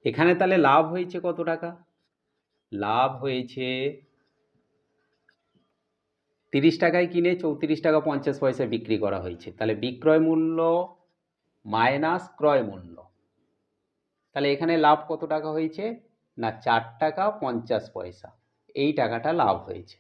এখানে তাহলে লাভ হয়েছে কত টাকা? লাভ হয়েছে 30 টাকায় কিনে 34 টাকা 50 পয়সা বিক্রি করা হয়েছে। তাহলে বিক্রয় মূল্য মাইনাস ক্রয় মূল্য। তাহলে এখানে লাভ কত টাকা হয়েছে? না 4 টাকা 50 পয়সা। এই টাকাটা লাভ হয়েছে।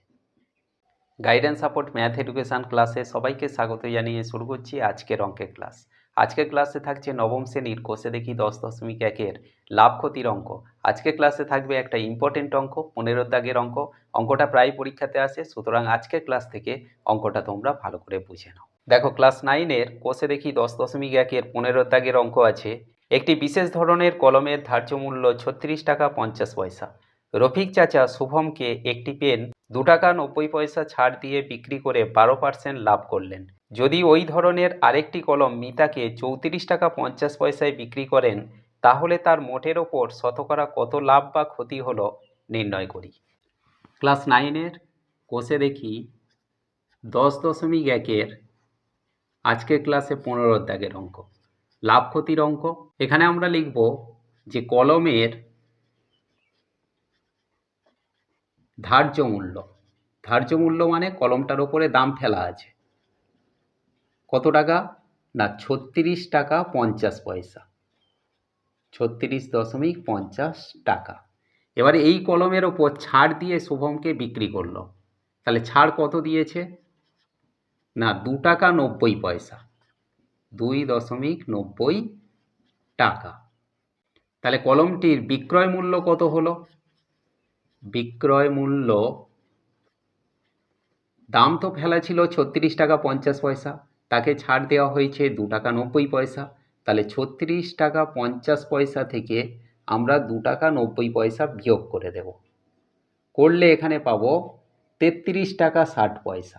গাইডেন্স সাপোর্ট ম্যাথ এডুকেশান ক্লাসে সবাইকে স্বাগত জানিয়ে শুরু করছি আজকের অঙ্কের ক্লাস। আজকের ক্লাসে থাকছে নবম শ্রেণীর কোষে দেখি 10.1-এর লাভ ক্ষতির অঙ্ক। আজকের ক্লাসে থাকবে একটা ইম্পর্টেন্ট অঙ্ক, 15 দাগের অঙ্ক। অঙ্কটা প্রায় পরীক্ষাতে আসে, সুতরাং আজকের ক্লাস থেকে অঙ্কটা তোমরা ভালো করে বুঝে নাও। দেখো, ক্লাস 9-এর কোষে দেখি 10.1-এর 15 দাগের অঙ্ক আছে। একটি বিশেষ ধরনের কলমের ধার্য মূল্য 36 টাকা 50 পয়সা। রফিক চাচা শুভমকে একটি পেন 2 টাকা 90 পয়সা ছাড় দিয়ে বিক্রি করে 12% লাভ করলেন। যদি ওই ধরনের আরেকটি কলম মিতাকে 34 টাকা 50 পয়সায় বিক্রি করেন, তাহলে তার মোটের ওপর শতকরা কত লাভ বা ক্ষতি হলো নির্ণয় করি। ক্লাস 9-এর কোষে দেখি 10.1-এর আজকের ক্লাসে 15 দাগের অঙ্ক, লাভ ক্ষতির অঙ্ক। এখানে আমরা লিখব যে কলমের ধার্য মূল্য। ধার্য মূল্য মানে কলমটার ওপরে দাম ফেলা আছে। কত টাকা? না 36 টাকা 50 পয়সা। 36.50 টাকা। এবারে এই কলমের ওপর ছাড় দিয়ে শুভমকে বিক্রি করলো। তাহলে ছাড় কত দিয়েছে? না 2 টাকা 90 পয়সা। 2.90 টাকা। তাহলে কলমটির বিক্রয় মূল্য কত হলো? বিক্রয় মূল্য, দাম তো ফেলা ছিল 36 টাকা 50 পয়সা, তাকে ছাড় দেওয়া হয়েছে 2 টাকা 90 পয়সা। তাহলে 36 টাকা 50 পয়সা থেকে আমরা 2 টাকা 90 পয়সা বিয়োগ করে দেব। করলে এখানে পাবো 33 টাকা 60 পয়সা।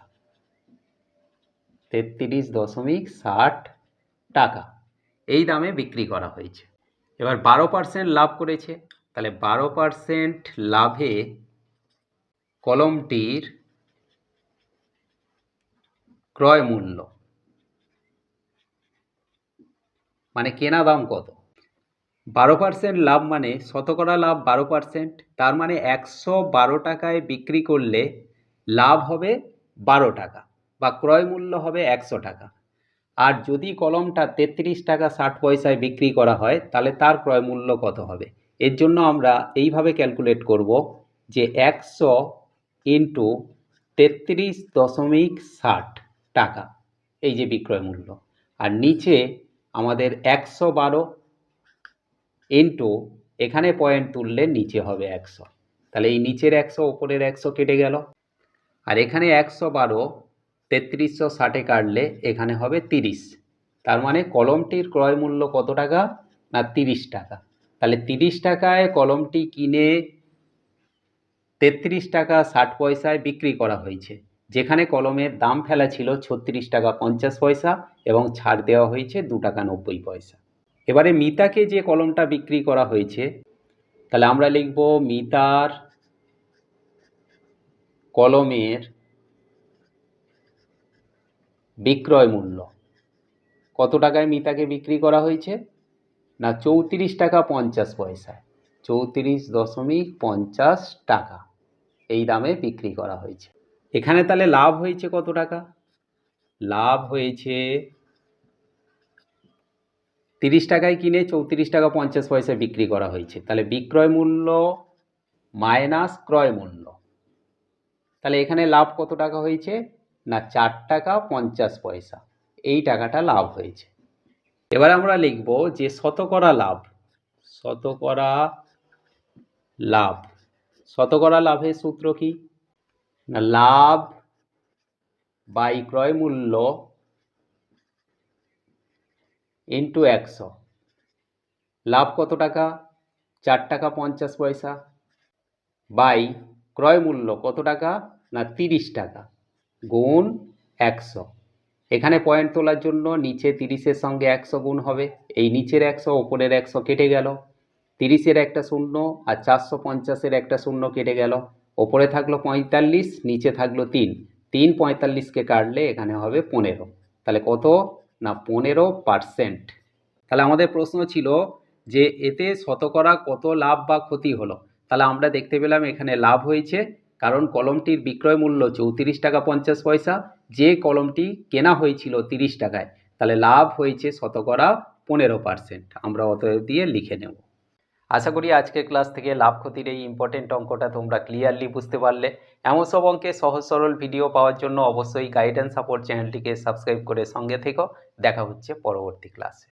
33.60 টাকা এই দামে বিক্রি করা হয়েছে। এবার 12% লাভ করেছে। তাহলে 12% লাভে কলমটির ক্রয় মূল্য মানে কেনা দাম কত? 12% লাভ মানে শতকরা লাভ 12%, তার মানে 112 টাকায় বিক্রি করলে লাভ হবে 12 টাকা বা ক্রয় মূল্য হবে 100 টাকা। আর যদি কলমটা 33 টাকা 60 পয়সায় বিক্রি করা হয়, তাহলে তার ক্রয় মূল্য কত হবে? এর জন্য আমরা এইভাবে ক্যালকুলেট করব যে 100 ইন্টু 33.60 টাকা, এই যে বিক্রয় মূল্য। আর নিচে আমাদের 112 ইন্টু, এখানে পয়েন্ট তুললে নিচে হবে 100। তাহলে এই নিচের 100 ওপরের 100 কেটে গেল। আর এখানে 112 3360 কাটলে এখানে হবে 30। তার মানে কলমটির ক্রয় মূল্য কত টাকা? না 30 টাকা। তাহলে 30 টাকায় কলমটি কিনে 33 টাকা 60 পয়সায় বিক্রি করা হয়েছে, যেখানে কলমের দাম ফেলা ছিল 36 টাকা 50 পয়সা এবং ছাড় দেওয়া হয়েছে 2 টাকা 90 পয়সা। এবারে মিতাকে যে কলমটা বিক্রি করা হয়েছে, তাহলে আমরা লিখব মিতার কলমের বিক্রয় মূল্য। কত টাকায় মিতাকে বিক্রি করা হয়েছে? না 34 টাকা 50 পয়সায়। 34.50 টাকা এই দামে বিক্রি করা হয়েছে। এখানে তাহলে লাভ হয়েছে কত টাকা? লাভ হয়েছে 30 টাকায় কিনে 34 টাকা 50 পয়সায় বিক্রি করা হয়েছে। তাহলে বিক্রয় মূল্য মাইনাস ক্রয় মূল্য। তাহলে এখানে লাভ কত টাকা হয়েছে? না 4 টাকা 50 পয়সা। এই টাকাটা লাভ হয়েছে। এবার আমরা লিখব যে শতকরা লাভ। শতকরা লাভ। শতকরা লাভের সূত্র কি? না লাভ বাই ক্রয় মূল্য ইন্টু 100। লাভ কত টাকা? 4 টাকা 50 পয়সা বাই ক্রয় মূল্য কত টাকা? না 30 টাকা গুণ 100। এখানে পয়েন্ট তোলার জন্য নিচে 30-এর সঙ্গে 100 গুণ হবে। এই নিচের 100 ওপরের 100 কেটে গেল। 30-এর একটা শূন্য আর 450-এর একটা শূন্য কেটে গেল। ওপরে থাকলো 45, নিচে থাকলো 3। 3 45কে কাটলে এখানে হবে 15। তাহলে কত? না 15%। তাহলে আমাদের প্রশ্ন ছিল যে এতে শতকরা কত লাভ বা ক্ষতি হলো। তাহলে আমরা দেখতে পেলাম এখানে লাভ হয়েছে, কারণ কলমটির বিক্রয় মূল্য 34 টাকা 50 পয়সা, যে কলমটি কেনা হয়েছিল 30 টাকায়, তাহলে লাভ হয়েছে শতকরা 15%। আমরা অতএব দিয়ে লিখে নেব। আশা করি আজকের ক্লাস থেকে লাভ ক্ষতির এই ইম্পর্টেন্ট অঙ্কটা তোমরা ক্লিয়ারলি বুঝতে পারলে। এমন সব অঙ্কে সহজ সরল ভিডিও পাওয়ার জন্য অবশ্যই গাইড অ্যান্ড সাপোর্ট চ্যানেলটিকে সাবস্ক্রাইব করে সঙ্গে থেকো। দেখা হচ্ছে পরবর্তী ক্লাসে।